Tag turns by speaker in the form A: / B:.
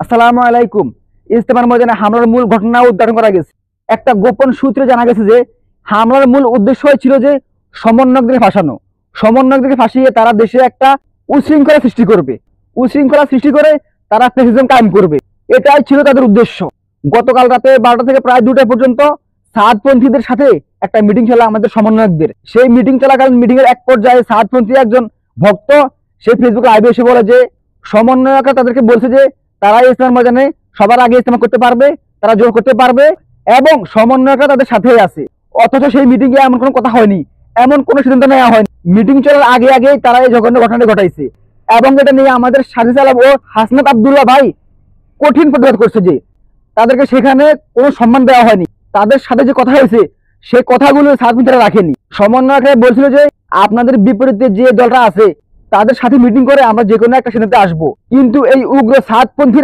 A: আসসালামু আলাইকুম। ইজতেমার ময়দানে হামলার মূল ঘটনা উদ্ঘাটন করা গেছে। একটা গোপন সূত্রে জানা গেছে যে হামলার মূল উদ্দেশ্য ছিল যে সমন্বয়কদেরকে ফাঁসানো। সমন্বয়কদেরকে ফাঁসিয়ে তারা দেশে একটা উশৃঙ্খলা সৃষ্টি করবে। উশৃঙ্খলা সৃষ্টি করে তারা ফ্যাসিজম কায়েম করবে। এটাই ছিল তাদের উদ্দেশ্য। গতকাল রাতে 12টা থেকে প্রায় 2টা পর্যন্ত সাদপন্থীদের সাথে একটা মিটিং ছিল আমাদের সমন্বয়কদের। সেই মিটিং চলাকালীন মিটিং এর এক পর্যায়ে সাদপন্থী একজন ভক্ত সে ফেসবুক লাইভে এসে বলে যে সমন্বয়করা তাদেরকে বলছে যে তারা ইজতেমার ময়দানে সবার আগে ইজতেমা করতে পারবে, তারা জোর করতে পারবে এবং সমন্বয়করা তাদের সাথেই আছে। অথচ সেই মিটিং এ এমন কোনো কথা হয়নি, এমন কোনো সিদ্ধান্ত নেওয়া হয়নি। মিটিং চলার আগে আগেই তারা এই জঘন্য ঘটনাটি ঘটাইছে এবং এটা নিয়ে আমাদের সাজিদ আলম ও হাসনাত আব্দুল্লাহ ভাই কঠিন প্রতিবাদ করছে যে তাদেরকে সেখানে কোনো সম্মান দেওয়া হয়নি। তাদের সাথে যে কথা হয়েছে সেই কথাগুলো সাদপন্থীরা রাখেনি। সমন্বয়করা বলছিল যে আপনাদের বিপরীতে যে দলটা আছে তাদের সাথে মিটিং করে আমরা যে কোনো একটা সিদ্ধান্তে আসবো, কিন্তু এই উগ্র সাদপন্থীরা